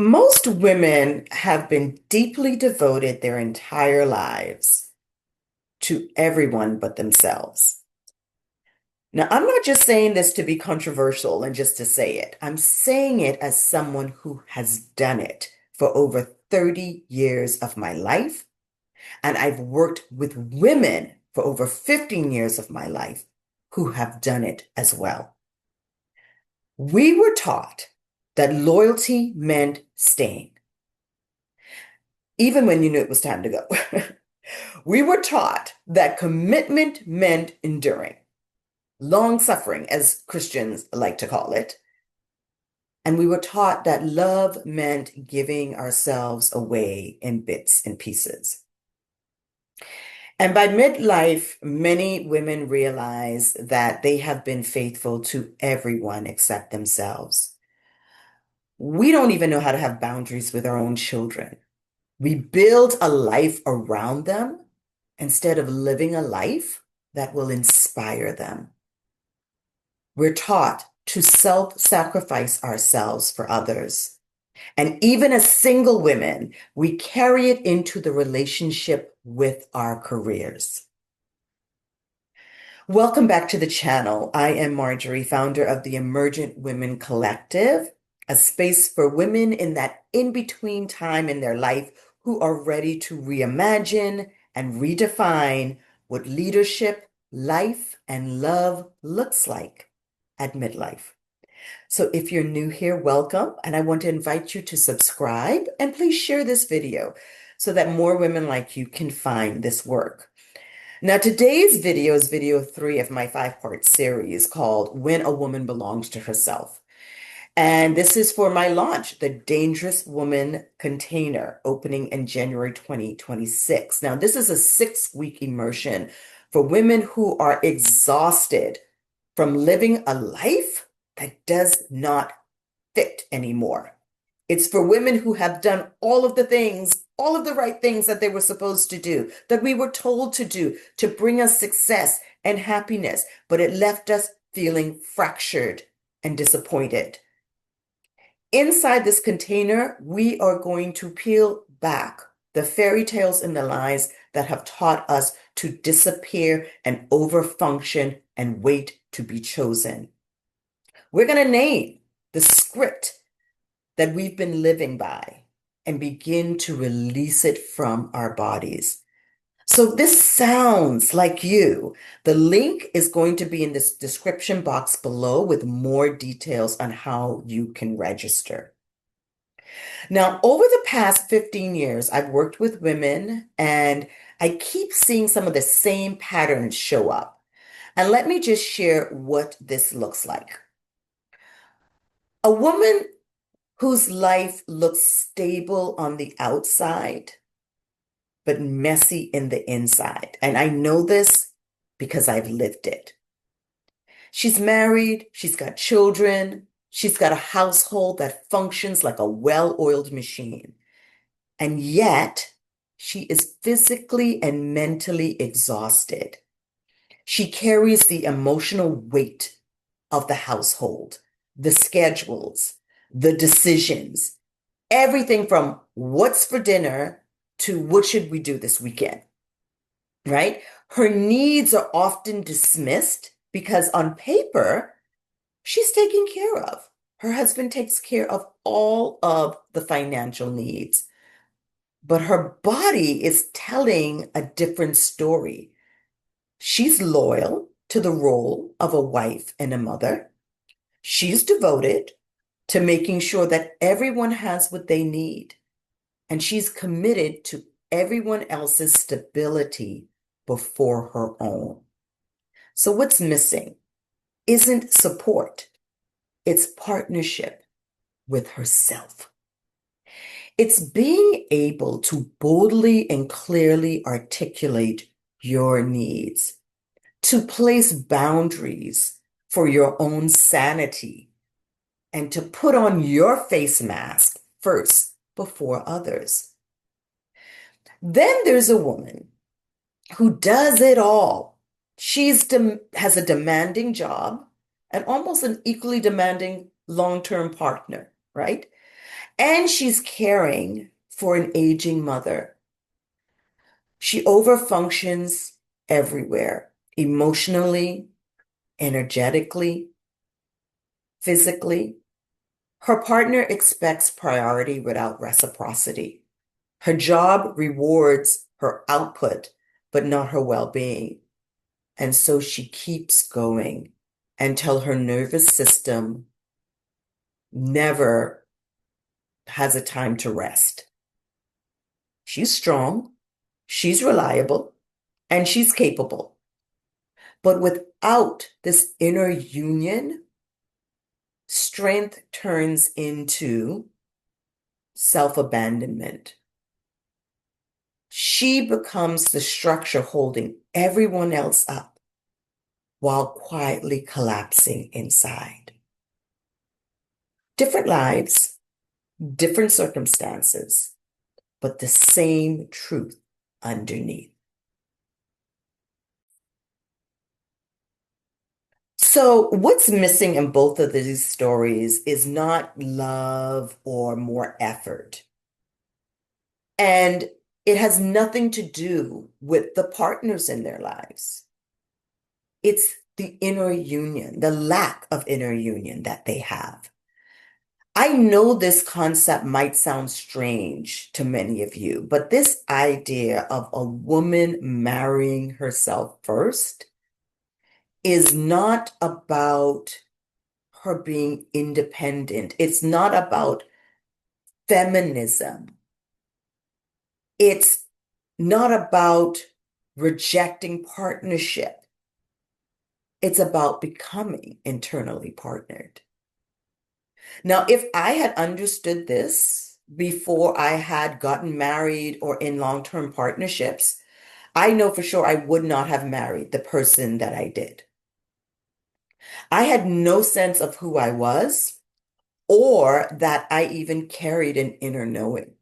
Most women have been deeply devoted their entire lives to everyone but themselves. Now, I'm not just saying this to be controversial and just to say it. I'm saying it as someone who has done it for over 30 years of my life, and I've worked with women for over 15 years of my life who have done it as well. We were taught that loyalty meant staying, even when you knew it was time to go. We were taught that commitment meant enduring, long suffering, as Christians like to call it. And we were taught that love meant giving ourselves away in bits and pieces. And by midlife, many women realize that they have been faithful to everyone except themselves. We don't even know how to have boundaries with our own children. We build a life around them instead of living a life that will inspire them. We're taught to self-sacrifice ourselves for others. And even as single women, we carry it into the relationship with our careers. Welcome back to the channel. I am Marjorie, founder of the Emergent Women Collective, a space for women in that in-between time in their life who are ready to reimagine and redefine what leadership, life, and love looks like at midlife. So if you're new here, welcome, and I want to invite you to subscribe and please share this video so that more women like you can find this work. Now, today's video is video 3 of my 5-part series called When a Woman Belongs to Herself. And this is for my launch, the Dangerous Woman Container, opening in January 2026. Now, this is a 6-week immersion for women who are exhausted from living a life that does not fit anymore. It's for women who have done all of the things, all of the right things that they were supposed to do, that we were told to do to bring us success and happiness, but it left us feeling fractured and disappointed. Inside this container, we are going to peel back the fairy tales and the lies that have taught us to disappear and overfunction and wait to be chosen. We're going to name the script that we've been living by and begin to release it from our bodies. So this sounds like you. The link is going to be in this description box below with more details on how you can register. Now, over the past 15 years, I've worked with women and I keep seeing some of the same patterns show up. And let me just share what this looks like. A woman whose life looks stable on the outside, but messy in the inside. And I know this because I've lived it. She's married, she's got children, she's got a household that functions like a well-oiled machine. And yet, she is physically and mentally exhausted. She carries the emotional weight of the household, the schedules, the decisions, everything from what's for dinner to what should we do this weekend, right? Her needs are often dismissed because on paper, she's taken care of. Her husband takes care of all of the financial needs, but her body is telling a different story. She's loyal to the role of a wife and a mother. She's devoted to making sure that everyone has what they need. And she's committed to everyone else's stability before her own. So what's missing isn't support. It's partnership with herself. It's being able to boldly and clearly articulate your needs, to place boundaries for your own sanity, and to put on your face mask first before others. Then there's a woman who does it all. Has a demanding job and almost an equally demanding long-term partner, right? And she's caring for an aging mother. She overfunctions everywhere, emotionally, energetically, physically. Her partner expects priority without reciprocity. Her job rewards her output, but not her well-being. And so she keeps going until her nervous system never has a time to rest. She's strong, she's reliable, and she's capable. But without this inner union, strength turns into self-abandonment. She becomes the structure holding everyone else up while quietly collapsing inside. Different lives, different circumstances, but the same truth underneath. So, what's missing in both of these stories is not love or more effort. And it has nothing to do with the partners in their lives. It's the inner union, the lack of inner union that they have. I know this concept might sound strange to many of you, but this idea of a woman marrying herself first is not about her being independent. It's not about feminism. It's not about rejecting partnership. It's about becoming internally partnered. Now, if I had understood this before I had gotten married or in long-term partnerships, I know for sure I would not have married the person that I did. I had no sense of who I was or that I even carried an inner knowing.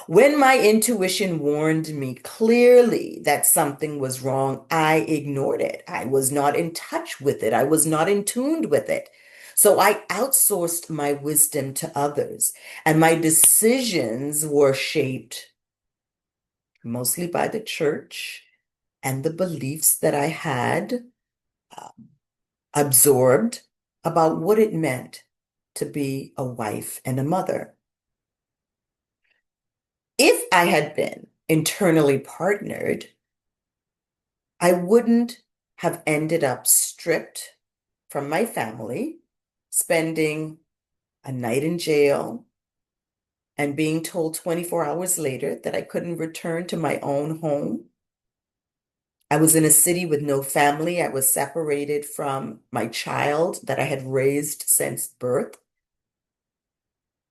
When my intuition warned me clearly that something was wrong, I ignored it. I was not in touch with it. I was not in tune with it. So I outsourced my wisdom to others, and my decisions were shaped mostly by the church and the beliefs that I had absorbed about what it meant to be a wife and a mother. If I had been internally partnered, I wouldn't have ended up stripped from my family, spending a night in jail, and being told 24 hours later that I couldn't return to my own home. I was in a city with no family. I was separated from my child that I had raised since birth.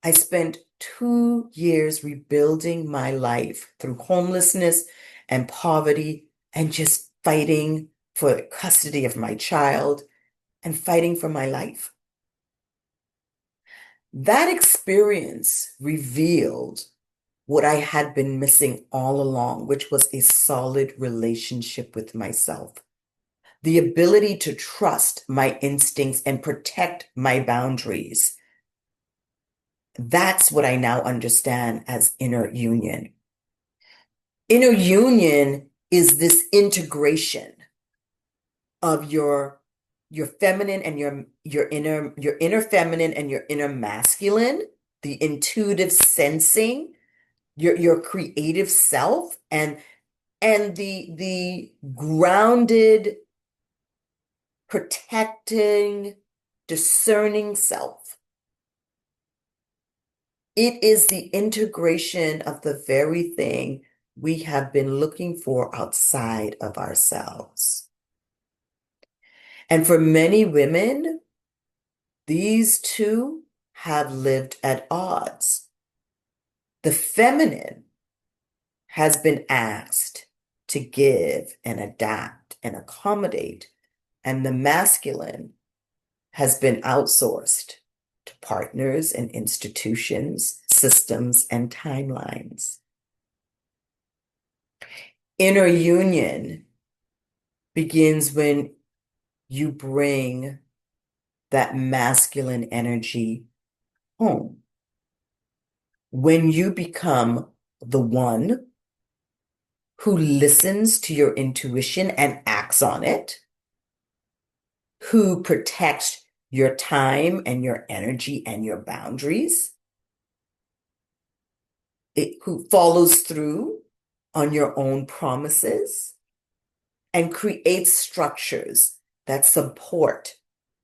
I spent 2 years rebuilding my life through homelessness and poverty and just fighting for custody of my child and fighting for my life. That experience revealed what I had been missing all along, which was a solid relationship with myself, the ability to trust my instincts and protect my boundaries. That's what I now understand as inner union. Inner union is this integration of your feminine and your inner feminine and your inner masculine, the intuitive sensing, your creative self, and the grounded, protecting, discerning self. It is the integration of the very thing we have been looking for outside of ourselves. And for many women, these two have lived at odds. The feminine has been asked to give and adapt and accommodate, and the masculine has been outsourced to partners and institutions, systems, and timelines. Inner union begins when you bring that masculine energy home. When you become the one who listens to your intuition and acts on it, who protects your time and your energy and your boundaries, who follows through on your own promises and creates structures that support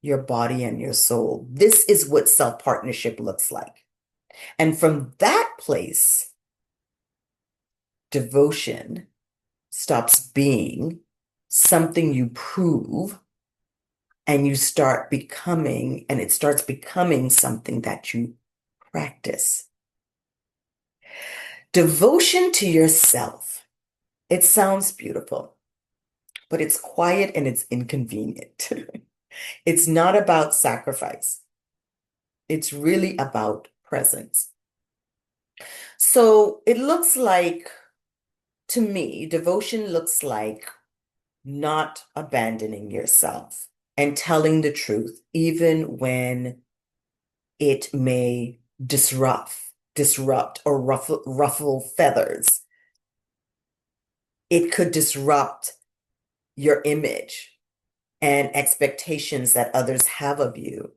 your body and your soul. This is what self-partnership looks like. And from that place, devotion stops being something you prove and you start becoming, and it starts becoming something that you practice. Devotion to yourself. It sounds beautiful, but it's quiet and it's inconvenient. It's not about sacrifice. It's really about presence. So it looks like, to me, devotion looks like not abandoning yourself and telling the truth, even when it may disrupt or ruffle feathers. It could disrupt your image and expectations that others have of you.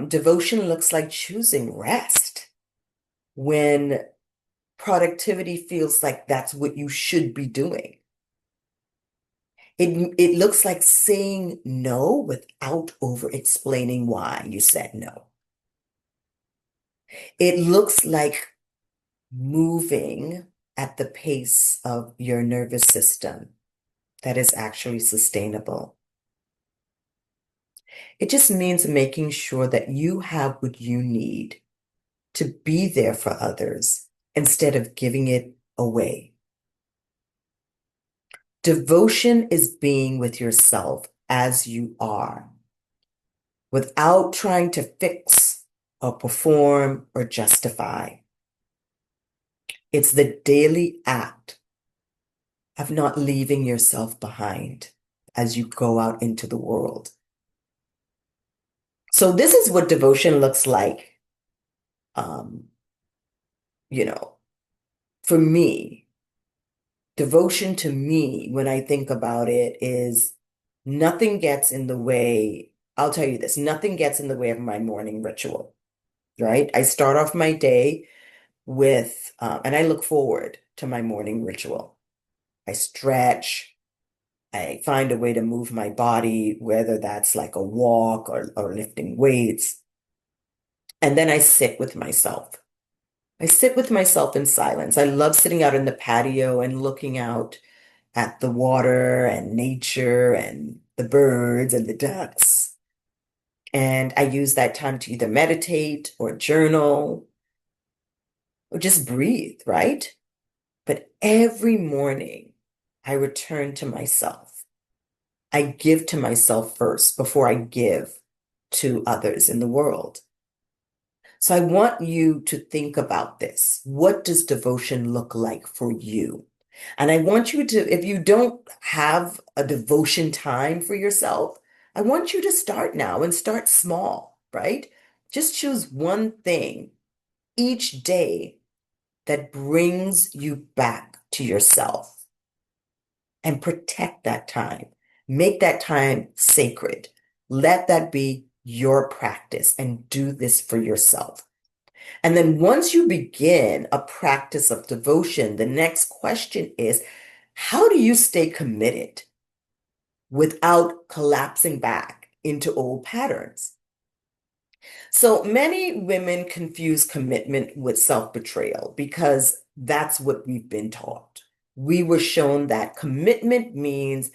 Devotion looks like choosing rest when productivity feels like that's what you should be doing. It looks like saying no without over explaining why you said no. It looks like moving at the pace of your nervous system that is actually sustainable. It just means making sure that you have what you need to be there for others instead of giving it away. Devotion is being with yourself as you are, without trying to fix or perform or justify. It's the daily act of not leaving yourself behind as you go out into the world. So this is what devotion looks like, um, you know, for me. Devotion to me, when I think about it, is nothing gets in the way. I'll tell you this, nothing gets in the way of my morning ritual, right? I start off my day with, and I look forward to my morning ritual. I stretch, I find a way to move my body, whether that's like a walk or lifting weights. And then I sit with myself. I sit with myself in silence. I love sitting out in the patio and looking out at the water and nature and the birds and the ducks. And I use that time to either meditate or journal or just breathe, right? But every morning I return to myself. I give to myself first before I give to others in the world. So I want you to think about this. What does devotion look like for you? And I want you to, if you don't have a devotion time for yourself, I want you to start now and start small, right? Just choose one thing each day that brings you back to yourself and protect that time. Make that time sacred. Let that be your practice and do this for yourself. And then once you begin a practice of devotion, the next question is, how do you stay committed without collapsing back into old patterns? So many women confuse commitment with self-betrayal because that's what we've been taught. We were shown that commitment means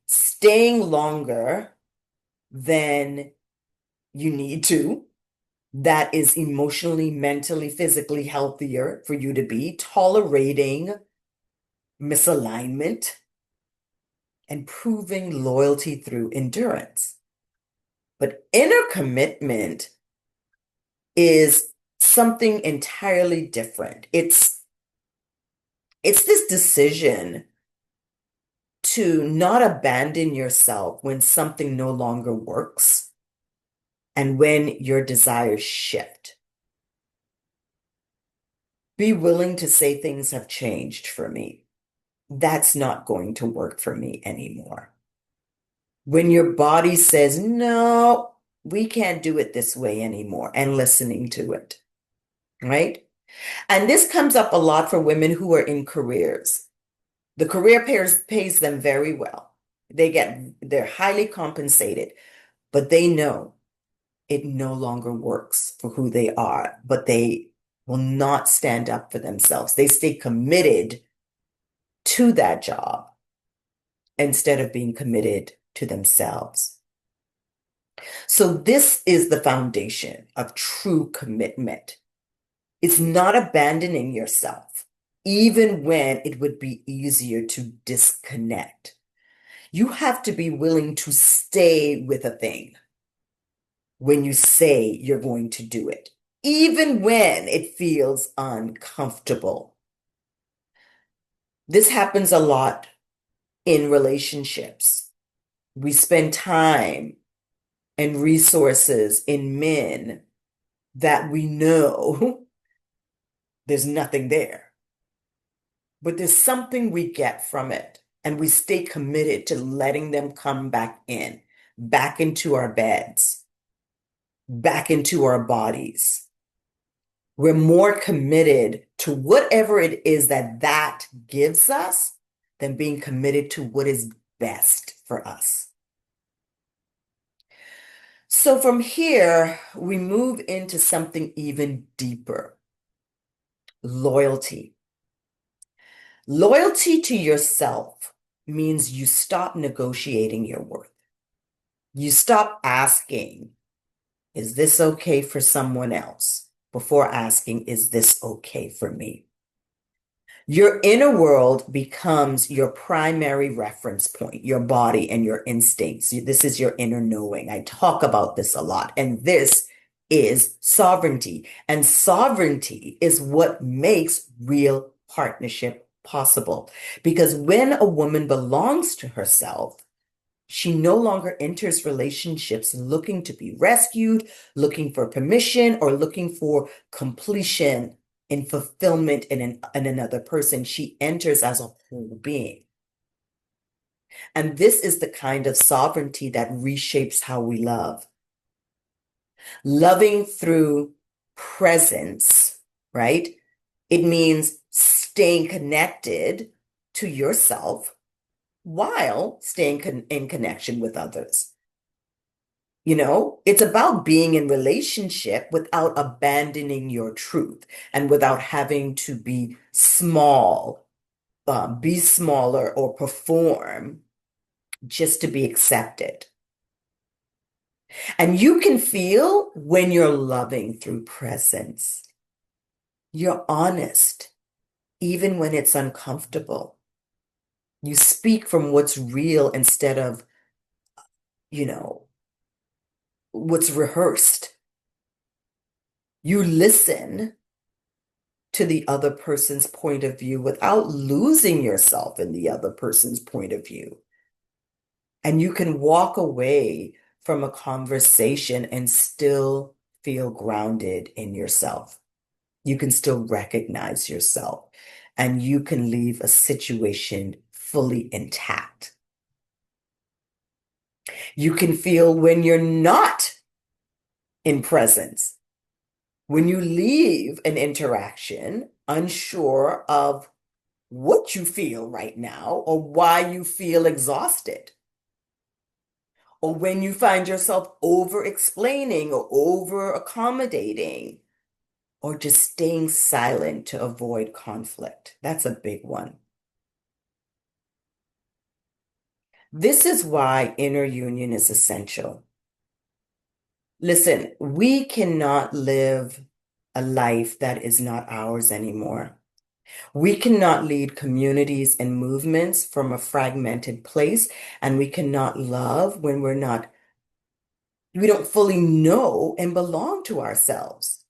staying longer than you need to, that is emotionally, mentally, physically healthier for you to be, tolerating misalignment, and proving loyalty through endurance. But inner commitment is something entirely different. It's this decision to not abandon yourself when something no longer works and when your desires shift. Be willing to say things have changed for me. That's not going to work for me anymore. When your body says, no, we can't do it this way anymore, and listening to it, right? And this comes up a lot for women who are in careers. The career pays them very well. They're highly compensated, but they know it no longer works for who they are, but they will not stand up for themselves. They stay committed to that job instead of being committed to themselves. So this is the foundation of true commitment. It's not abandoning yourself, even when it would be easier to disconnect. You have to be willing to stay with a thing when you say you're going to do it, even when it feels uncomfortable. This happens a lot in relationships. We spend time and resources in men that we know there's nothing there, but there's something we get from it. And we stay committed to letting them come back in, back into our beds, back into our bodies. We're more committed to whatever it is that gives us than being committed to what is best for us. So from here, we move into something even deeper, loyalty. Loyalty to yourself means you stop negotiating your worth. You stop asking, is this okay for someone else? Before asking, is this okay for me? Your inner world becomes your primary reference point, your body and your instincts. This is your inner knowing. I talk about this a lot. And this is sovereignty. And sovereignty is what makes real partnership possible. Because when a woman belongs to herself, she no longer enters relationships looking to be rescued, looking for permission, or looking for completion and fulfillment in another person. She enters as a whole being. And this is the kind of sovereignty that reshapes how we love. Loving through presence, right? It means staying connected to yourself while staying in connection with others. You know, it's about being in relationship without abandoning your truth and without having to be small, be smaller or perform just to be accepted. And you can feel when you're loving through presence. You're honest, even when it's uncomfortable. You speak from what's real instead of, you know, what's rehearsed. You listen to the other person's point of view without losing yourself in the other person's point of view. And you can walk away from a conversation and still feel grounded in yourself. You can still recognize yourself and you can leave a situation fully intact. You can feel when you're not in presence. When you leave an interaction unsure of what you feel right now or why you feel exhausted, or when you find yourself over explaining or over accommodating, or just staying silent to avoid conflict. That's a big one. This is why inner union is essential. Listen, we cannot live a life that is not ours anymore. We cannot lead communities and movements from a fragmented place, and we cannot love when we don't fully know and belong to ourselves.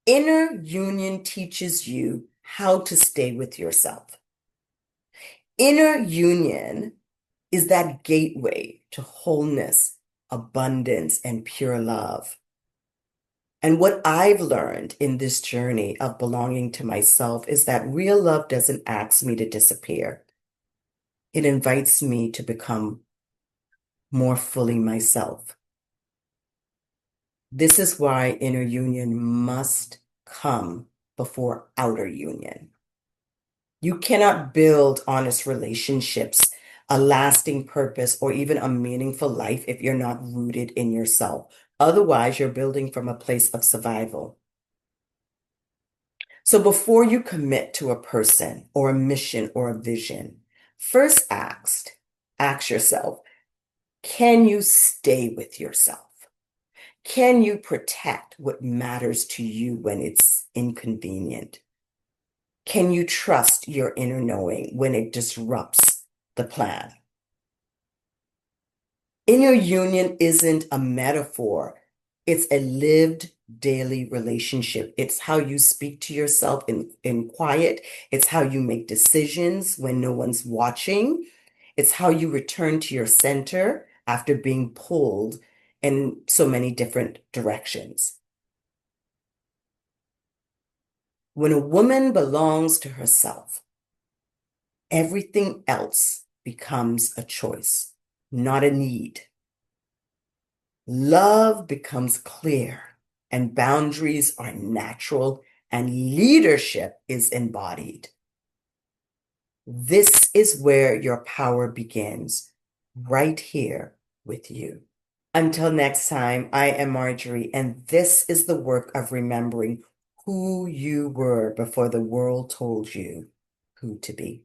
Inner union teaches you how to stay with yourself. Inner union is that gateway to wholeness, abundance, and pure love. And what I've learned in this journey of belonging to myself is that real love doesn't ask me to disappear. It invites me to become more fully myself. This is why inner union must come before outer union. You cannot build honest relationships, a lasting purpose, or even a meaningful life if you're not rooted in yourself. Otherwise, you're building from a place of survival. So before you commit to a person or a mission or a vision, first ask yourself, can you stay with yourself? Can you protect what matters to you when it's inconvenient? Can you trust your inner knowing when it disrupts the plan? Inner union isn't a metaphor, it's a lived daily relationship. It's how you speak to yourself in quiet, it's how you make decisions when no one's watching, it's how you return to your center after being pulled in so many different directions. When a woman belongs to herself, everything else becomes a choice, not a need. Love becomes clear, and boundaries are natural, and leadership is embodied. This is where your power begins, right here with you. Until next time, I am Marjorie, and this is the work of remembering who you were before the world told you who to be.